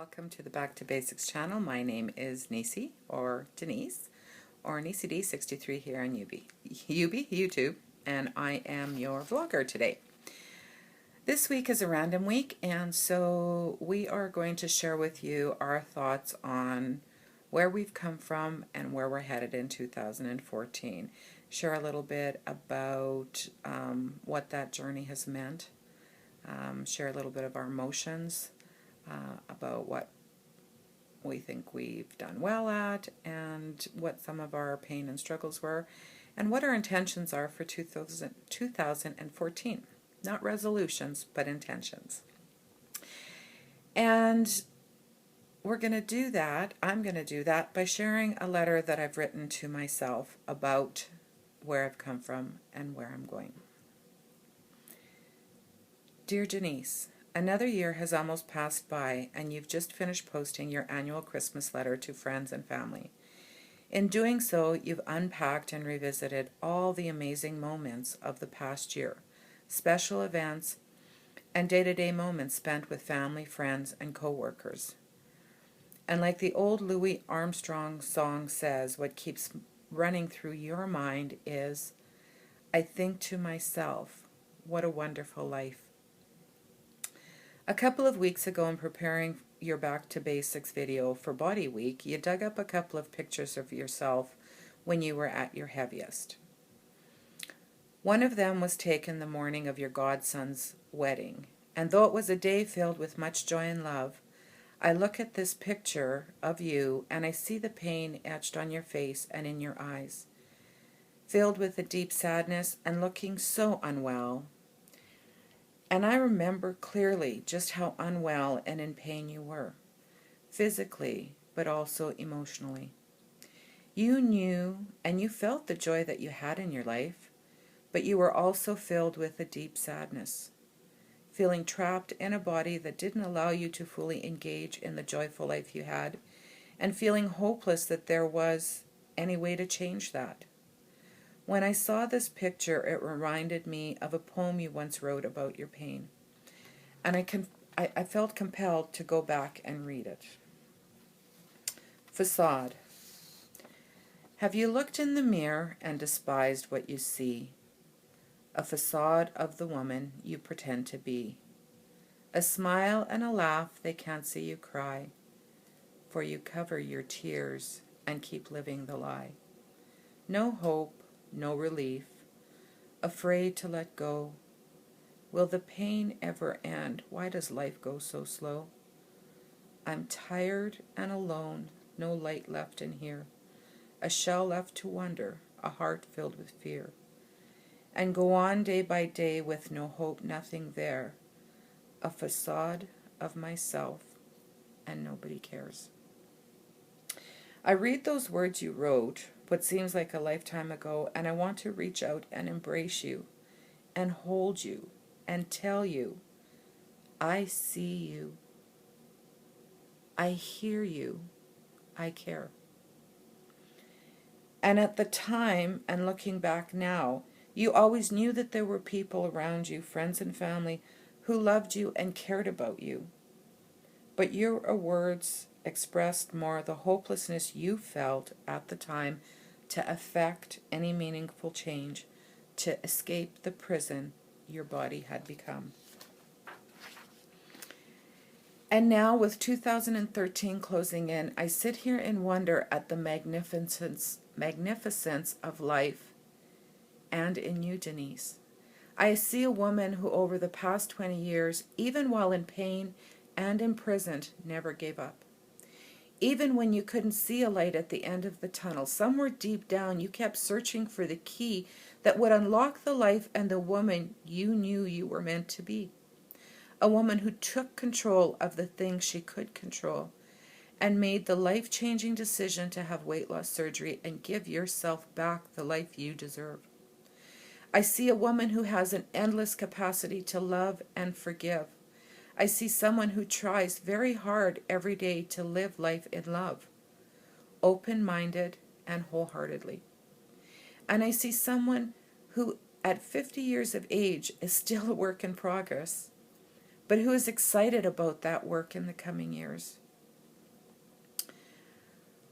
welcome to the Back to Basics channel. My name is Neecy, or Denise, or Neecy D63 here on YouTube, and I am your vlogger today. This week is a random week, and so we are going to share with you our thoughts on where we've come from and where we're headed in 2014. Share a little bit about what that journey has meant. Share a little bit of our emotions. About what we think we've done well at, and what some of our pain and struggles were, and what our intentions are for 2014. Not resolutions, but intentions. And we're going to do that, I'm going to do that by sharing a letter that I've written to myself about where I've come from and where I'm going. Dear Denise, another year has almost passed by, and you've just finished posting your annual Christmas letter to friends and family. In doing so, you've unpacked and revisited all the amazing moments of the past year, special events, and day-to-day moments spent with family, friends, and co-workers. And like the old Louis Armstrong song says, what keeps running through your mind is, I think to myself, what a wonderful life. A couple of weeks ago, in preparing your Back to Basics video for Body Week, you dug up a couple of pictures of yourself when you were at your heaviest. One of them was taken the morning of your godson's wedding, and though it was a day filled with much joy and love, I look at this picture of you and I see the pain etched on your face and in your eyes, filled with a deep sadness and looking so unwell. And I remember clearly just how unwell and in pain you were, physically, but also emotionally. You knew and you felt the joy that you had in your life, but you were also filled with a deep sadness, feeling trapped in a body that didn't allow you to fully engage in the joyful life you had, and feeling hopeless that there was any way to change that. When I saw this picture, it reminded me of a poem you once wrote about your pain, and I felt compelled to go back and read it. Facade. Have you looked in the mirror and despised what you see? A facade of the woman you pretend to be. A smile and a laugh, they can't see you cry, for you cover your tears and keep living the lie. No hope, no relief, afraid to let go. Will the pain ever end? Why does life go so slow? I'm tired and alone, no light left in here, a shell left to wonder, a heart filled with fear, and go on day by day with no hope, nothing there, a facade of myself, and nobody cares. I read those words you wrote, what seems like a lifetime ago, and I want to reach out and embrace you and hold you and tell you, I see you, I hear you, I care. And at the time, and looking back now, you always knew that there were people around you, friends and family, who loved you and cared about you. But your words expressed more the hopelessness you felt at the time to effect any meaningful change, to escape the prison your body had become. And now, with 2013 closing in, I sit here in wonder at the magnificence of life, and in you, Denise. I see a woman who over the past 20 years, even while in pain and imprisoned, never gave up. Even when you couldn't see a light at the end of the tunnel, somewhere deep down you kept searching for the key that would unlock the life and the woman you knew you were meant to be. A woman who took control of the things she could control and made the life-changing decision to have weight loss surgery and give yourself back the life you deserve. I see a woman who has an endless capacity to love and forgive. I see someone who tries very hard every day to live life in love, open-minded and wholeheartedly. And I see someone who, at 50 years of age, is still a work in progress, but who is excited about that work in the coming years.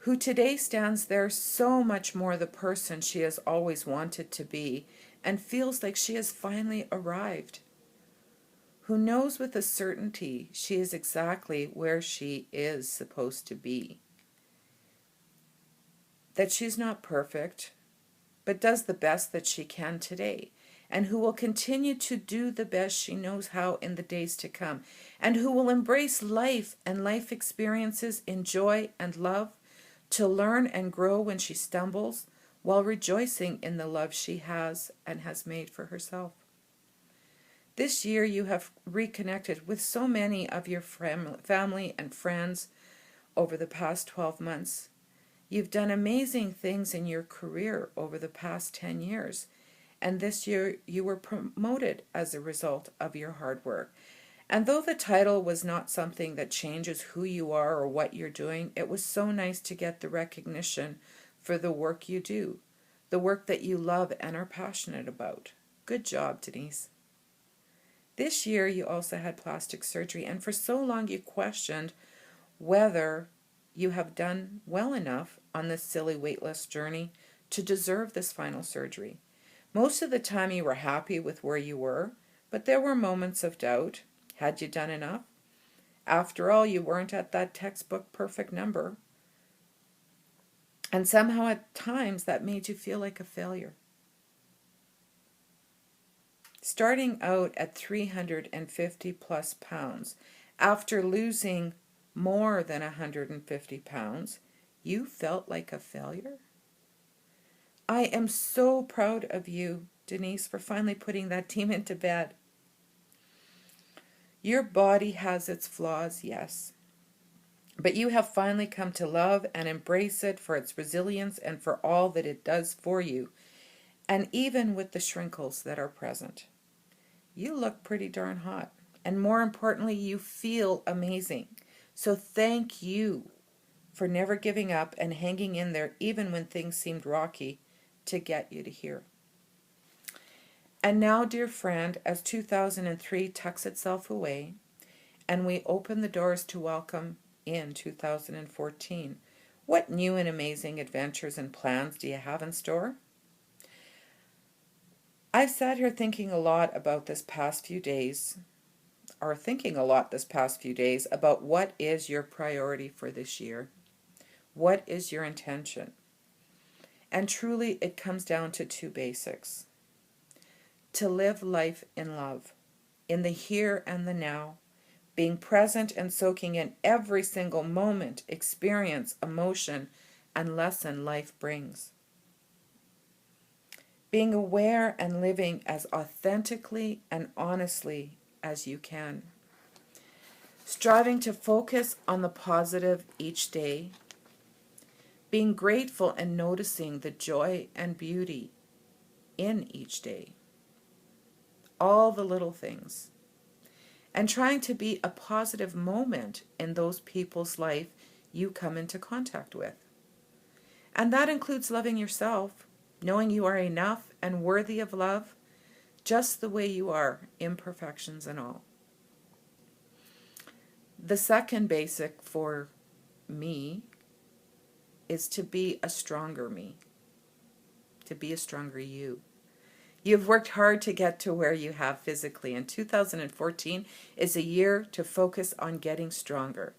who today stands there so much more the person she has always wanted to be and feels like she has finally arrived, who knows with a certainty she is exactly where she is supposed to be, that she's not perfect, but does the best that she can today, and who will continue to do the best she knows how in the days to come, and who will embrace life and life experiences in joy and love, to learn and grow when she stumbles, while rejoicing in the love she has and has made for herself. This year you have reconnected with so many of your family and friends over the past 12 months. You've done amazing things in your career over the past 10 years, and this year you were promoted as a result of your hard work. And though the title was not something that changes who you are or what you're doing, it was so nice to get the recognition for the work you do, the work that you love and are passionate about. Good job, Denise. This year you also had plastic surgery, and for so long you questioned whether you have done well enough on this silly weightless journey to deserve this final surgery. Most of the time you were happy with where you were, but there were moments of doubt. Had you done enough? After all, you weren't at that textbook perfect number. And somehow at times that made you feel like a failure. Starting out at 350 plus pounds, after losing more than 150 pounds, you felt like a failure? I am so proud of you, Denise, for finally putting that demon to bed. Your body has its flaws, yes, but you have finally come to love and embrace it for its resilience and for all that it does for you, and even with the shrinkles that are present. You look pretty darn hot, and more importantly, you feel amazing. So thank you for never giving up and hanging in there even when things seemed rocky to get you to here. And now, dear friend, as 2003 tucks itself away and we open the doors to welcome in 2014, what new and amazing adventures and plans do you have in store? I've sat here thinking a lot this past few days about what is your priority for this year. What is your intention? And truly, it comes down to two basics. To live life in love, in the here and the now, being present and soaking in every single moment, experience, emotion, and lesson life brings. Being aware and living as authentically and honestly as you can. Striving to focus on the positive each day. Being grateful and noticing the joy and beauty in each day. All the little things. And trying to be a positive moment in those people's life you come into contact with. And that includes loving yourself, knowing you are enough and worthy of love, just the way you are, imperfections and all. The second basic for me is to be a stronger me, to be a stronger you. You've worked hard to get to where you have physically, and 2014 is a year to focus on getting stronger,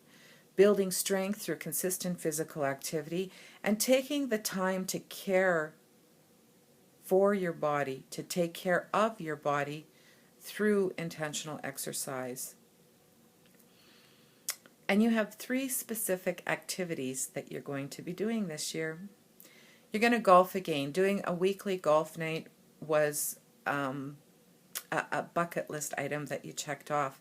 building strength through consistent physical activity, and taking the time to care for your body, to take care of your body through intentional exercise. And you have 3 specific activities that you're going to be doing this year. You're going to golf again. Doing a weekly golf night was a bucket list item that you checked off.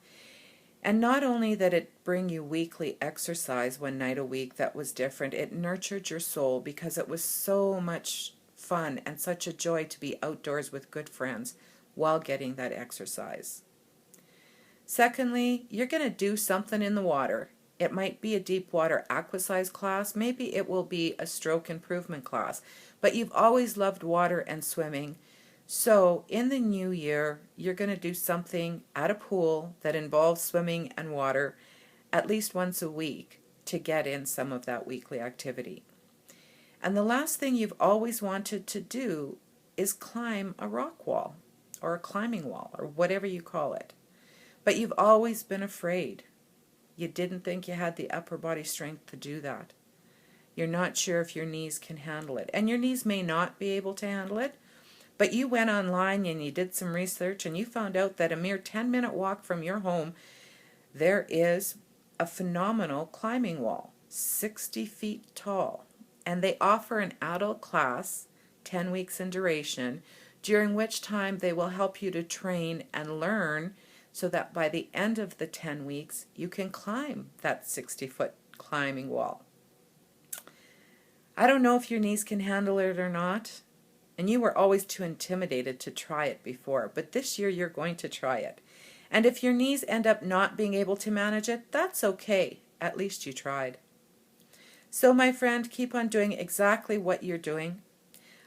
And not only that it bring you weekly exercise 1 night a week that was different, it nurtured your soul because it was so much fun and such a joy to be outdoors with good friends while getting that exercise. Secondly, you're going to do something in the water. It might be a deep water aquasize class, maybe it will be a stroke improvement class, but you've always loved water and swimming. So in the new year, you're going to do something at a pool that involves swimming and water at least once a week to get in some of that weekly activity. And the last thing you've always wanted to do is climb a rock wall or a climbing wall or whatever you call it. But you've always been afraid. You didn't think you had the upper body strength to do that. You're not sure if your knees can handle it. And your knees may not be able to handle it, but you went online and you did some research and you found out that a mere 10-minute walk from your home, there is a phenomenal climbing wall, 60 feet tall. And they offer an adult class, 10 weeks in duration, during which time they will help you to train and learn so that by the end of the 10 weeks, you can climb that 60-foot climbing wall. I don't know if your knees can handle it or not, and you were always too intimidated to try it before, but this year you're going to try it. And if your knees end up not being able to manage it, that's okay. At least you tried. So my friend, keep on doing exactly what you're doing.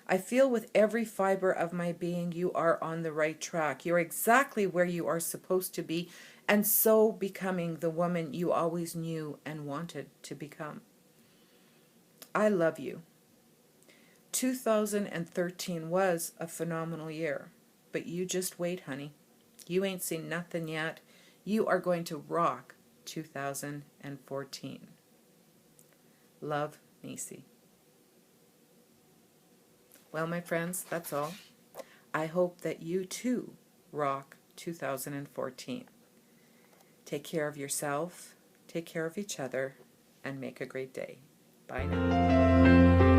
I feel with every fiber of my being you are on the right track. You're exactly where you are supposed to be, and so becoming the woman you always knew and wanted to become. I love you. 2013 was a phenomenal year, but you just wait, honey. You ain't seen nothing yet. You are going to rock 2014. Love, Neecy. Well, my friends, that's all. I hope that you too rock 2014. Take care of yourself, take care of each other, and make a great day. Bye now.